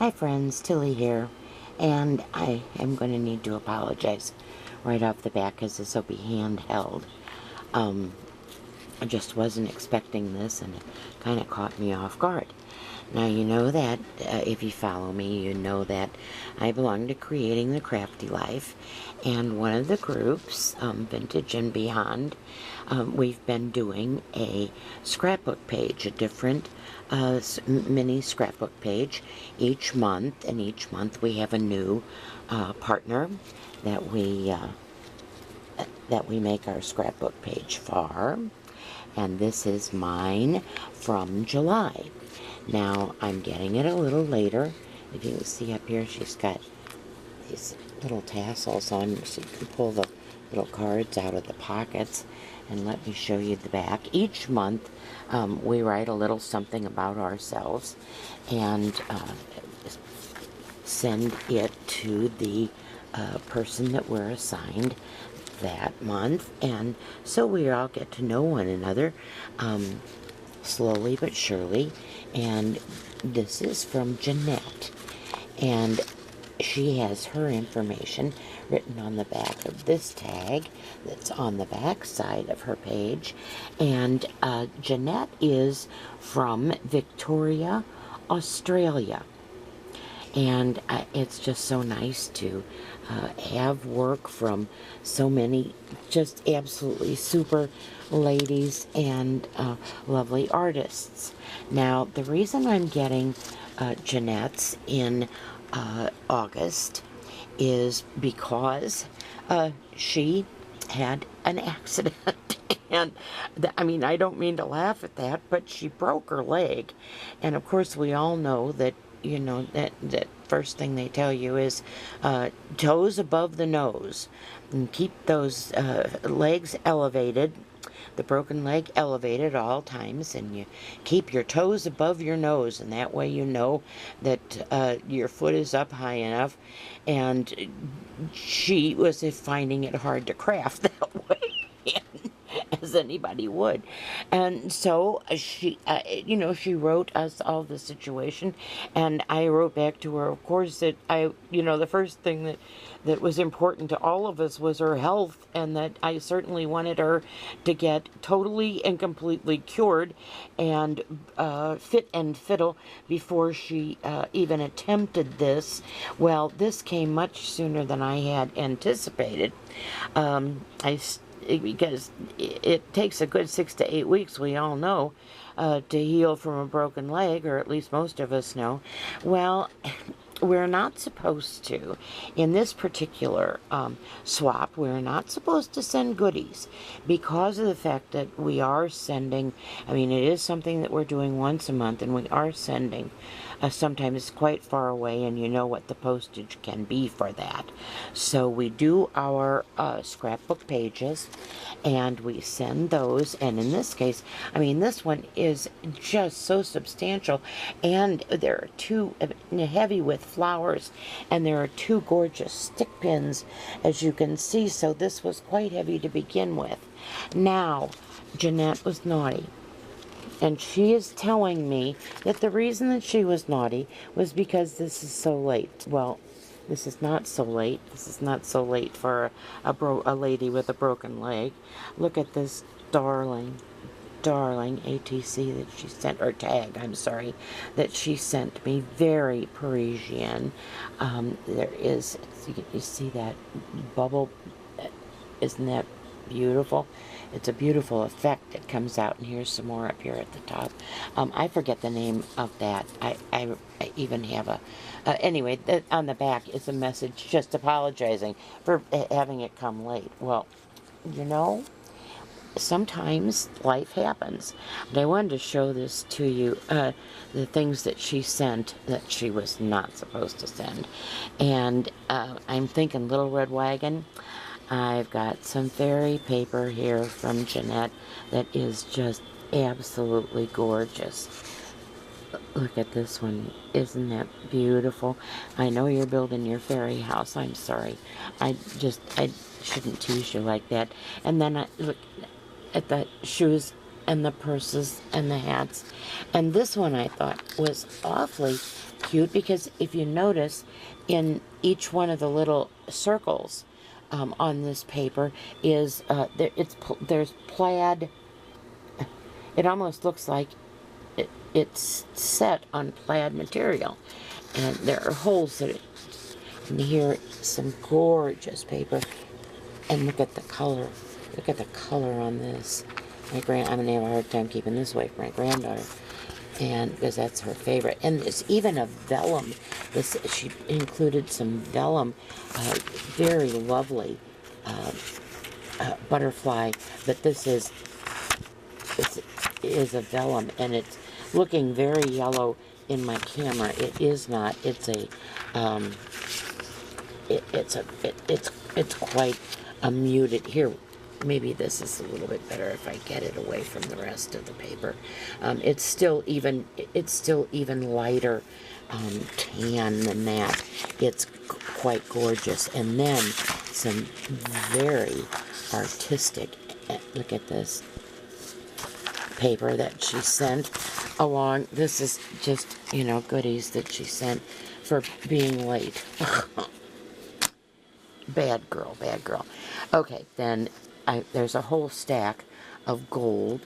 Hi friends, Tilly here, and I am going to need to apologize right off the bat because this will be handheld. I just wasn't expecting this, and it kind of caught me off guard. Now you know that, if you follow me, you know that I belong to Creating the Crafty Life, and one of the groups, Vintage and Beyond, we've been doing a scrapbook page, a different mini scrapbook page each month, and each month we have a new partner that we make our scrapbook page for, and this is mine from July. Now, I'm getting it a little later. If you can see up here, she's got these little tassels on, so you can pull the little cards out of the pockets. And let me show you the back. Each month, we write a little something about ourselves and send it to the person that we're assigned that month. And so we all get to know one another slowly but surely. And this is from Jeanette, and she has her information written on the back of this tag that's on the back side of her page. And Jeanette is from Victoria, Australia. And it's just so nice to have work from so many just absolutely super ladies and lovely artists. Now, the reason I'm getting Jeanette's in August is because she had an accident. And I mean, I don't mean to laugh at that, but she broke her leg. And of course, we all know that, you know, that first thing they tell you is toes above the nose. And keep those legs elevated, the broken leg elevated at all times, and you keep your toes above your nose, and that way you know that your foot is up high enough. And she was finding it hard to craft that way. As anybody would. And so she, she wrote us all the situation, and I wrote back to her, of course, that the first thing that was important to all of us was her health, and that I certainly wanted her to get totally and completely cured and fit and fiddle before she even attempted this. Well, this came much sooner than I had anticipated. Because it takes a good 6 to 8 weeks, we all know, to heal from a broken leg, or at least most of us know. Well, we're not supposed to, in this particular swap, we're not supposed to send goodies because of the fact that we are sending, I mean, it is something that we're doing once a month, and we are sending sometimes quite far away, and you know what the postage can be for that. So we do our scrapbook pages, and we send those, and in this case, I mean, this one is just so substantial, and there are two heavy with flowers, and there are two gorgeous stick pins, as you can see, so this was quite heavy to begin with. Now, Jeanette was naughty. And she is telling me that the reason that she was naughty was because this is so late. Well, this is not so late. This is not so late for a lady with a broken leg. Look at this darling ATC that she sent, or tag, I'm sorry, that she sent me. Very Parisian. There is, you see that bubble? Isn't that beautiful? It's a beautiful effect that comes out, and here's some more up here at the top. I forget the name of that. I even have a anyway, on the back is a message just apologizing for having it come late. Well, you know, sometimes life happens. But I wanted to show this to you, the things that she sent that she was not supposed to send. And I'm thinking Little Red Wagon. I've got some fairy paper here from Jeanette that is just absolutely gorgeous. Look at this one. Isn't that beautiful? I know you're building your fairy house. I'm sorry. I shouldn't tease you like that. And then I look at the shoes and the purses and the hats. And this one I thought was awfully cute because if you notice in each one of the little circles on this paper is there's plaid. It almost looks like it's set on plaid material, and there are holes that and here some gorgeous paper, and look at the color. Look at the color on this. I'm gonna have a hard time keeping this away from my granddaughter, and because that's her favorite. And it's even a vellum. She included some vellum, very lovely butterfly. But this is a vellum, and it's looking very yellow in my camera. It is not. It's a it's quite a muted. Here, maybe this is a little bit better if I get it away from the rest of the paper. It's still even lighter tan than that. It's quite gorgeous. And then some very artistic, look at this paper that she sent along. This is just, goodies that she sent for being late. Bad girl, bad girl. Okay, then there's a whole stack of gold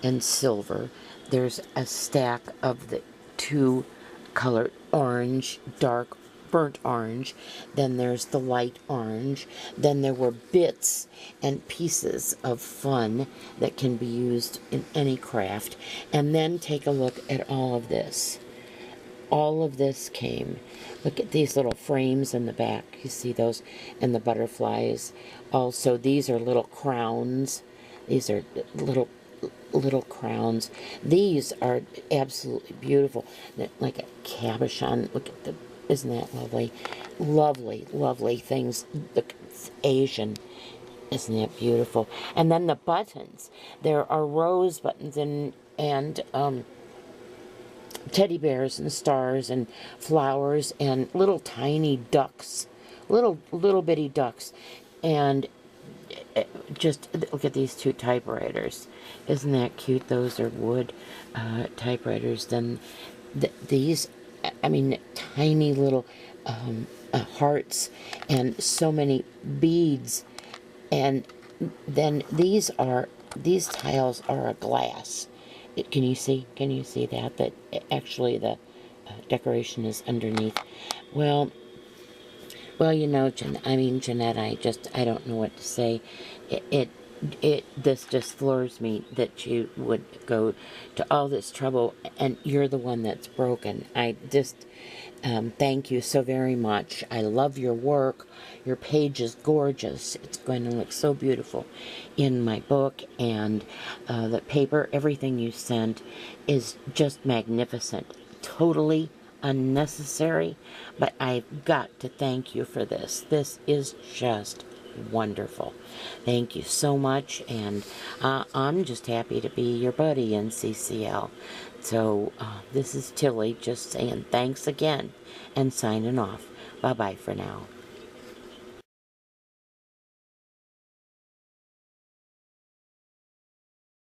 and silver. There's a stack of the two colored orange, dark burnt orange. Then there's the light orange. Then there were bits and pieces of fun that can be used in any craft. And then take a look at all of this. All of this came. Look at these little frames in the back. You see those? And the butterflies. Also, these are little crowns. These are little crowns. These are absolutely beautiful. Like a cabochon. Look at the, isn't that lovely? Lovely, lovely things. Look, it's Asian. Isn't that beautiful? And then the buttons. There are rose buttons and teddy bears and stars and flowers and little tiny ducks, little bitty ducks, and just look at these two typewriters. Isn't that cute? Those are wood typewriters. Then these, I mean, tiny little hearts and so many beads. And then these tiles are a glass. Can you see that? That actually the decoration is underneath. Well, Jeanette, I don't know what to say. This just floors me that you would go to all this trouble, and you're the one that's broken. I just thank you so very much. I love your work. Your page is gorgeous. It's going to look so beautiful in my book, and the paper, everything you sent is just magnificent. Totally unnecessary, but I've got to thank you for this. This is just wonderful. Thank you so much, and I'm just happy to be your buddy in CCL. So this is Tilly just saying thanks again and signing off. Bye-bye for now.